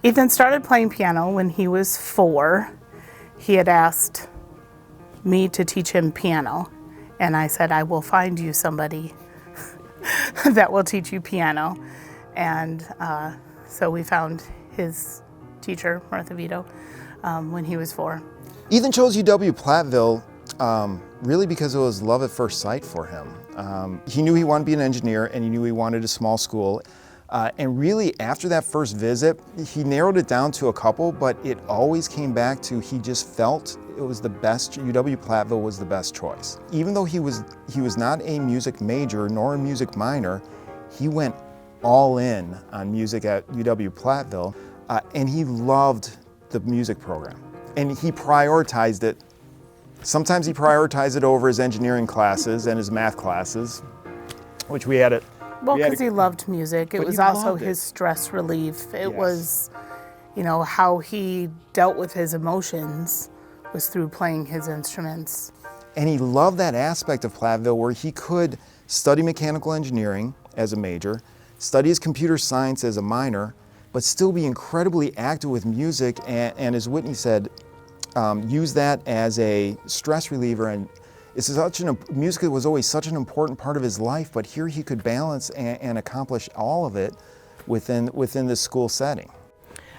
Ethan started playing piano when he was 4. He had asked me to teach him piano, and I said, I will find you somebody that will teach you piano. And so we found his teacher, Martha Vito, when he was 4. Ethan chose UW-Platteville really because it was love at first sight for him. He knew he wanted to be an engineer, and he knew he wanted a small school. And really, after that first visit, he narrowed it down to a couple, but it always came back to he just felt it was the best, UW-Platteville was the best choice. Even though he was not a music major nor a music minor, he went all in on music at UW-Platteville, and he loved the music program. And he prioritized it. Sometimes he prioritized it over his engineering classes and his math classes, which we had it. Well, because he loved music. It was also his stress relief. It was, you know, how he dealt with his emotions was through playing his instruments. And he loved that aspect of Platteville where he could study mechanical engineering as a major, study his computer science as a minor, but still be incredibly active with music and as Whitney said, use that as a stress reliever. And music was always such an important part of his life, but here he could balance and accomplish all of it within the school setting.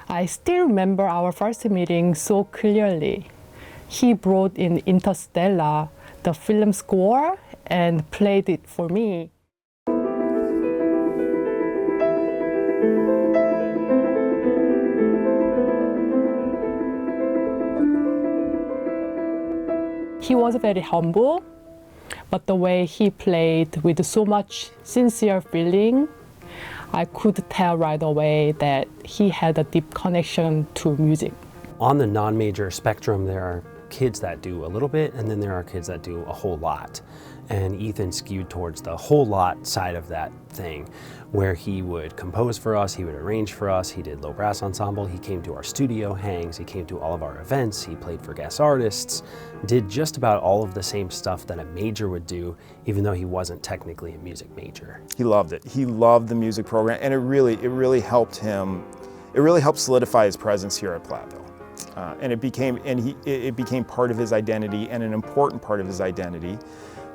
I still remember our first meeting so clearly. He brought in Interstellar, the film score, and played it for me. He was very humble, but the way he played with so much sincere feeling, I could tell right away that he had a deep connection to music. On the non-major spectrum, there are kids that do a little bit, and then there are kids that do a whole lot. And Ethan skewed towards the whole lot side of that thing, where he would compose for us, he would arrange for us, he did low brass ensemble, he came to our studio hangs, he came to all of our events, he played for guest artists, did just about all of the same stuff that a major would do, even though he wasn't technically a music major. He loved it. He loved the music program, and it really helped him. It really helped solidify his presence here at Platteville. And it became part of his identity and an important part of his identity.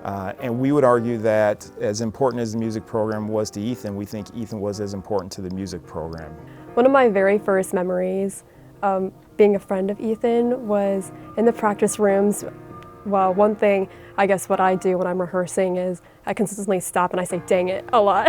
And we would argue that as important as the music program was to Ethan, we think Ethan was as important to the music program. One of my very first memories being a friend of Ethan was in the practice rooms. Well, one thing, I guess what I do when I'm rehearsing is I consistently stop and I say, dang it, a lot.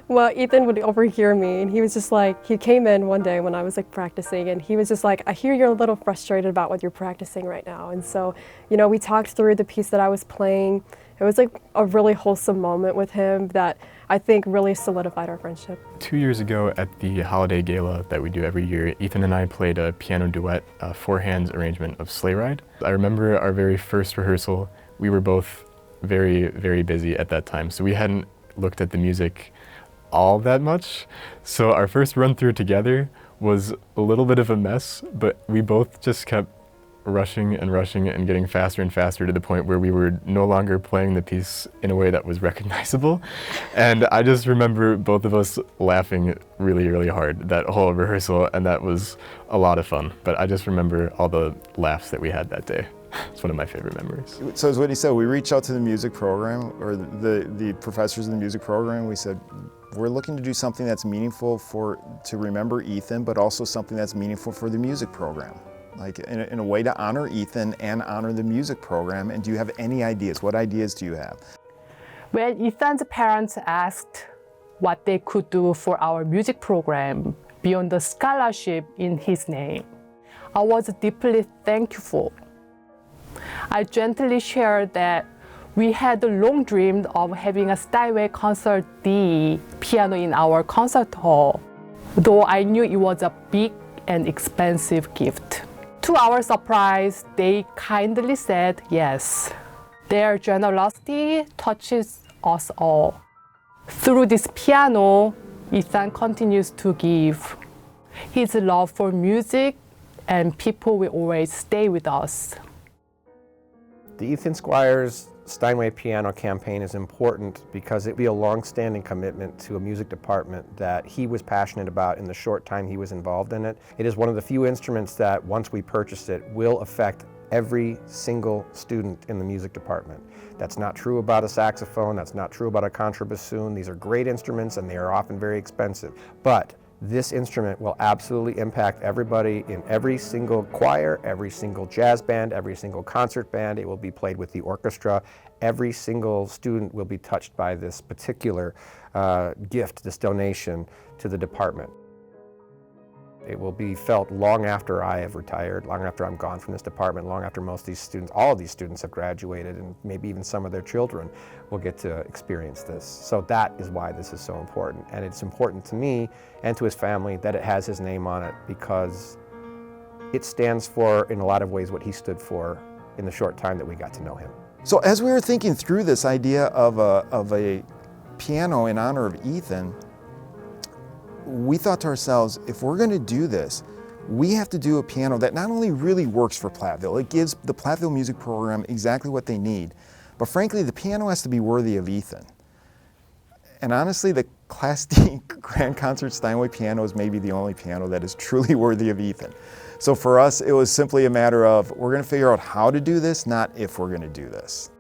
Well, Ethan would overhear me, and he was just like, he came in one day when I was like practicing, and he was just like, I hear you're a little frustrated about what you're practicing right now. And so, you know, we talked through the piece that I was playing. It was like a really wholesome moment with him that I think really solidified our friendship. 2 years ago at the holiday gala that we do every year, Ethan and I played a piano duet, a four-hands arrangement of Sleigh Ride. I remember our very first rehearsal, we were both very, very busy at that time, so we hadn't looked at the music all that much. So our first run through together was a little bit of a mess, but we both just kept rushing and getting faster and faster to the point where we were no longer playing the piece in a way that was recognizable. And I just remember both of us laughing really, really hard that whole rehearsal, and that was a lot of fun. But I just remember all the laughs that we had that day. It's one of my favorite memories. So as Whitney said, we reached out to the music program, or the professors in the music program. We said, we're looking to do something that's meaningful to remember Ethan, but also something that's meaningful for the music program. Like in a way to honor Ethan and honor the music program. And do you have any ideas? What ideas do you have? When Ethan's parents asked what they could do for our music program beyond the scholarship in his name, I was deeply thankful. I gently shared that we had long dreamed of having a Steinway Concert D piano in our concert hall, though I knew it was a big and expensive gift. To our surprise, they kindly said yes. Their generosity touches us all. Through this piano, Ethan continues to give. His love for music and people will always stay with us. The Ethan Squires Steinway Piano campaign is important because it'd be a long-standing commitment to a music department that he was passionate about in the short time he was involved in it. It is one of the few instruments that, once we purchase it, will affect every single student in the music department. That's not true about a saxophone, that's not true about a contrabassoon. These are great instruments and they are often very expensive. But this instrument will absolutely impact everybody in every single choir, every single jazz band, every single concert band. It will be played with the orchestra. Every single student will be touched by this particular gift, this donation to the department. It will be felt long after I have retired, long after I'm gone from this department, long after most of these students, all of these students have graduated, and maybe even some of their children will get to experience this. So that is why this is so important. And it's important to me and to his family that it has his name on it, because it stands for, in a lot of ways, what he stood for in the short time that we got to know him. So as we were thinking through this idea of a piano in honor of Ethan, we thought to ourselves, if we're going to do this, we have to do a piano that not only really works for Platteville, it gives the Platteville music program exactly what they need, but frankly, the piano has to be worthy of Ethan. And honestly, the Class D Grand Concert Steinway piano is maybe the only piano that is truly worthy of Ethan. So for us, it was simply a matter of, we're going to figure out how to do this, not if we're going to do this.